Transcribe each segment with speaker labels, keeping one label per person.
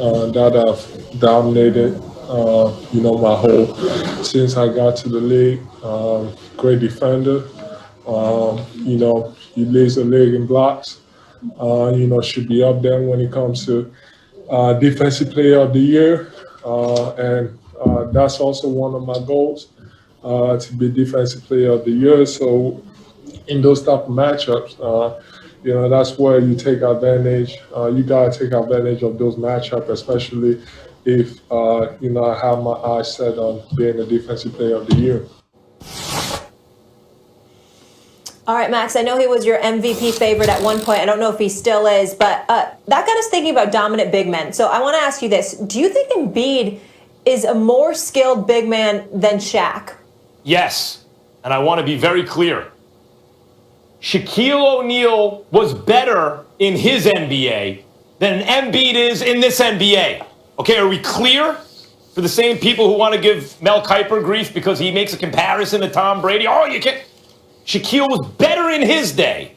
Speaker 1: that have dominated, my whole since I got to the league. Great defender. He leads the league in blocks. Should be up there when it comes to Defensive Player of the Year. And that's also one of my goals, to be Defensive Player of the Year. So in those type of matchups, that's where you take advantage. You got to take advantage of those matchups, especially if, I have my eyes set on being a Defensive Player of the Year.
Speaker 2: All right, Max, I know he was your MVP favorite at one point. I don't know if he still is, but that got us thinking about dominant big men. So I want to ask you this. Do you think Embiid is a more skilled big man than Shaq?
Speaker 3: Yes, and I want to be very clear. Shaquille O'Neal was better in his NBA than Embiid is in this NBA. Okay, are we clear? For the same people who want to give Mel Kiper grief because he makes a comparison to Tom Brady. Oh, you can't. Shaquille was better in his day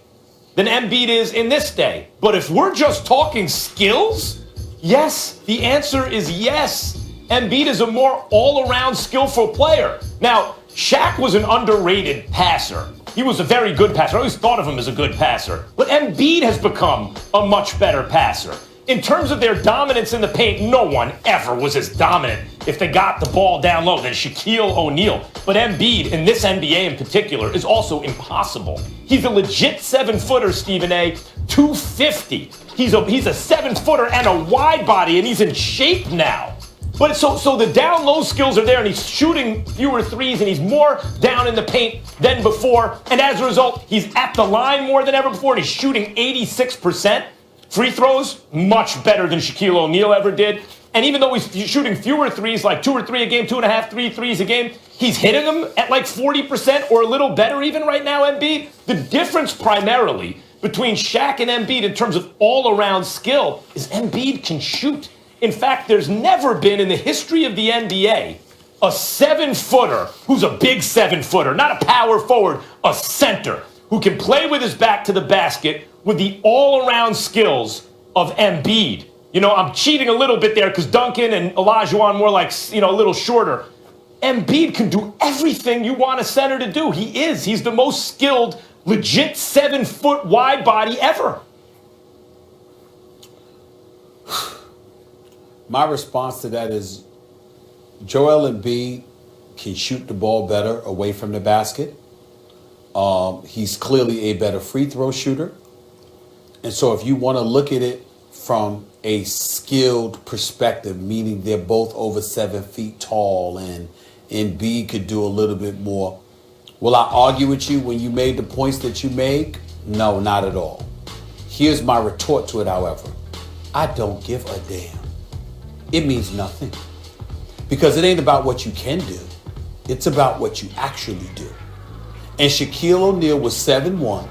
Speaker 3: than Embiid is in this day. But if we're just talking skills, yes, the answer is yes. Embiid is a more all-around skillful player. Now, Shaq was an underrated passer. He was a very good passer. I always thought of him as a good passer. But Embiid has become a much better passer. In terms of their dominance in the paint, no one ever was as dominant if they got the ball down low than Shaquille O'Neal. But Embiid, in this NBA in particular, is also impossible. He's a legit 7-footer, Stephen A. 250. He's a 7-footer and a wide body, and he's in shape now. But so the down low skills are there, and he's shooting fewer threes, and he's more down in the paint than before. And as a result, he's at the line more than ever before, and he's shooting 86%. Free throws, much better than Shaquille O'Neal ever did. And even though he's shooting fewer threes, like 2 or 3 a game, 2.5, 3 threes a game, he's hitting them at like 40% or a little better even right now, Embiid. The difference primarily between Shaq and Embiid in terms of all-around skill is Embiid can shoot. In fact, there's never been in the history of the NBA a 7-footer who's a big 7-footer, not a power forward, a center, who can play with his back to the basket with the all-around skills of Embiid. I'm cheating a little bit there because Duncan and Olajuwon more like, a little shorter. Embiid can do everything you want a center to do. He's the most skilled, legit 7-foot wide body ever.
Speaker 4: My response to that is Joel Embiid can shoot the ball better away from the basket. He's clearly a better free throw shooter. And so if you want to look at it from a skilled perspective, meaning they're both over 7 feet tall and Embiid could do a little bit more, will I argue with you when you made the points that you made? No, not at all. Here's my retort to it, however. I don't give a damn. It means nothing. Because it ain't about what you can do. It's about what you actually do. And Shaquille O'Neal was 7'1",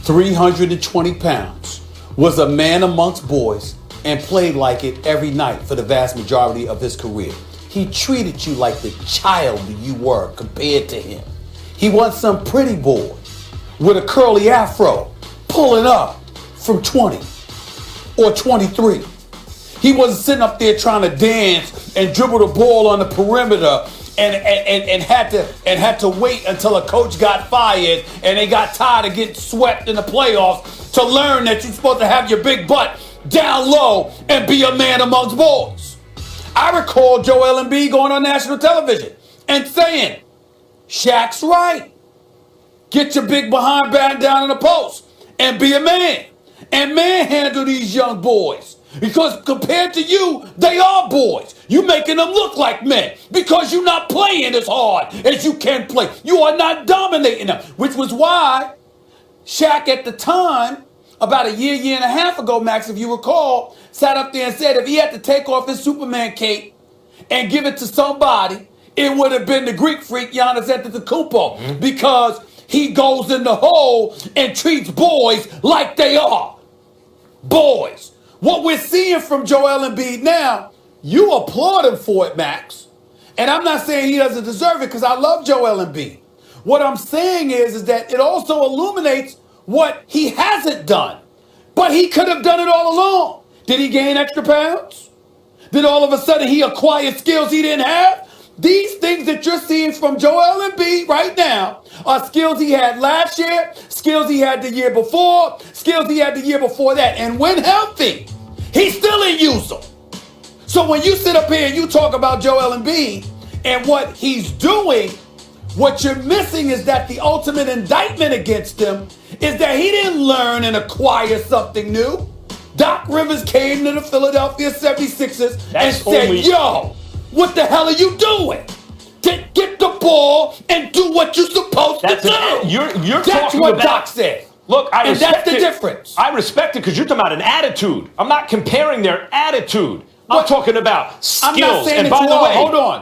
Speaker 4: 320 pounds, was a man amongst boys, and played like it every night for the vast majority of his career. He treated you like the child you were compared to him. He wasn't some pretty boy with a curly afro pulling up from 20 or 23. He wasn't sitting up there trying to dance and dribble the ball on the perimeter and had to wait until a coach got fired and they got tired of getting swept in the playoffs to learn that you're supposed to have your big butt down low and be a man amongst boys. I recall Joel Embiid going on national television and saying, Shaq's right. Get your big behind back down in the post and be a man and manhandle these young boys. Because compared to you, they are boys. You making them look like men because you're not playing as hard as you can play. You are not dominating them, which was why Shaq at the time, about a year and a half ago, Max, if you recall, sat up there and said if he had to take off his Superman cape and give it to somebody, it would have been the Greek freak Giannis Antetokounmpo because he goes in the hole and treats boys like they are boys. What we're seeing from Joel Embiid now, you applaud him for it, Max. And I'm not saying he doesn't deserve it because I love Joel Embiid. What I'm saying is that it also illuminates what he hasn't done. But he could have done it all along. Did he gain extra pounds? Did all of a sudden he acquire skills he didn't have? These things that you're seeing from Joel Embiid right now are skills he had last year, skills he had the year before, skills he had the year before that. And when healthy, he still ain't use them. So when you sit up here and you talk about Joel Embiid and what he's doing, what you're missing is that the ultimate indictment against him is that he didn't learn and acquire something new. Doc Rivers came to the Philadelphia 76ers and said, yo, what the hell are you doing? Get the ball and do what you're supposed to do.
Speaker 3: You're
Speaker 4: That's
Speaker 3: talking
Speaker 4: what
Speaker 3: about,
Speaker 4: Doc said.
Speaker 3: Look, I respect
Speaker 4: that's the difference.
Speaker 3: I respect it because you're talking about an attitude. I'm not comparing their attitude. I'm talking about skills.
Speaker 4: I'm not saying
Speaker 3: and
Speaker 4: that
Speaker 3: by the way,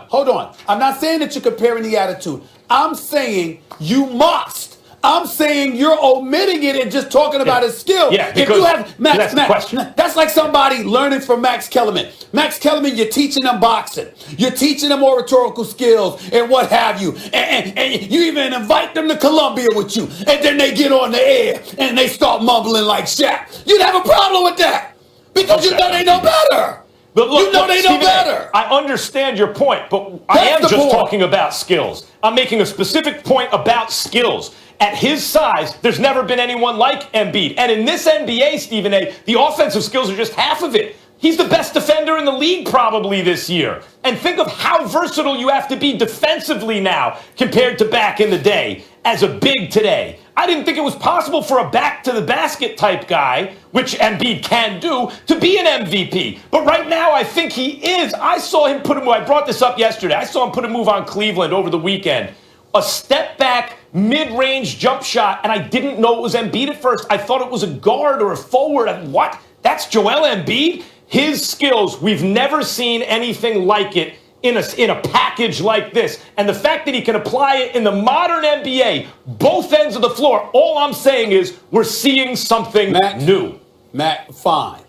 Speaker 4: hold on. I'm not saying that you're comparing the attitude. I'm saying you must. I'm saying you're omitting it and just talking about his skill.
Speaker 3: Yeah,
Speaker 4: if
Speaker 3: because
Speaker 4: you have
Speaker 3: that's the question.
Speaker 4: That's like somebody learning from Max Kellerman. Max Kellerman, you're teaching them boxing. You're teaching them oratorical skills and what have you. And you even invite them to Columbia with you. And then they get on the air and they start mumbling like SHAQ. You'd have a problem with that because you know they know better.
Speaker 3: But look,
Speaker 4: you know they know better.
Speaker 3: I understand your point, but I am just talking about skills. I'm making a specific point about skills. At his size, there's never been anyone like Embiid. And in this NBA, Stephen A., the offensive skills are just half of it. He's the best defender in the league probably this year. And think of how versatile you have to be defensively now compared to back in the day as a big today. I didn't think it was possible for a back-to-the-basket type guy, which Embiid can do, to be an MVP. But right now, I think he is. I saw him put a move. I brought this up yesterday. I saw him put a move on Cleveland over the weekend. A step-back, mid-range jump shot, and I didn't know it was Embiid at first. I thought it was a guard or a forward. What? That's Joel Embiid? His skills, we've never seen anything like it in a package like this. And the fact that he can apply it in the modern NBA, both ends of the floor, all I'm saying is we're seeing something new.
Speaker 4: Matt, fine.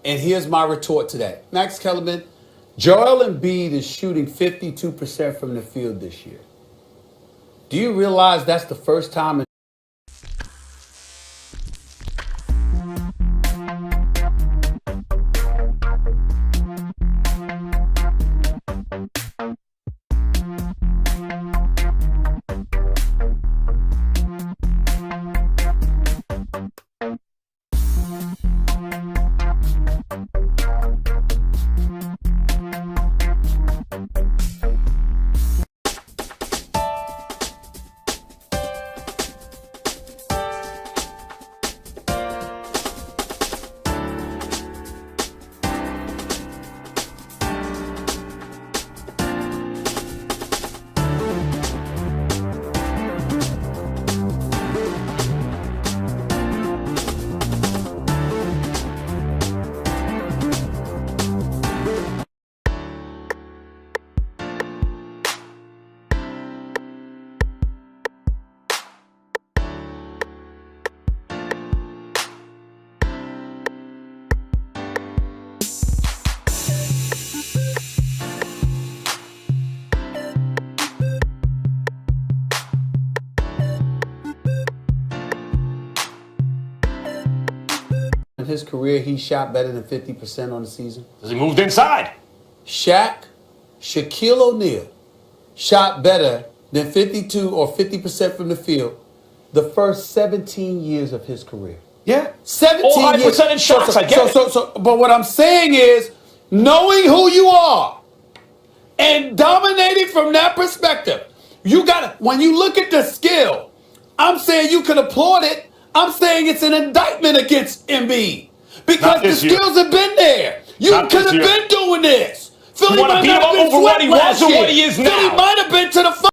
Speaker 4: And here's my retort to that. Max Kellerman, Joel Embiid is shooting 52% from the field this year. Do you realize that's the first time in his career, he shot better than 50% on the season?
Speaker 3: Because he moved inside.
Speaker 4: Shaquille O'Neal shot better than 52 or 50% from the field the first 17 years of his career.
Speaker 3: Yeah.
Speaker 4: 17
Speaker 3: all high
Speaker 4: years.
Speaker 3: percentage shots, I get it.
Speaker 4: But what I'm saying is, knowing who you are and dominating from that perspective, you gotta, when you look at the skill, I'm saying you can applaud it. I'm saying it's an indictment against Embiid because the skills have been there. You could have been doing this. Philly might not have been swept last year. Philly might have been to the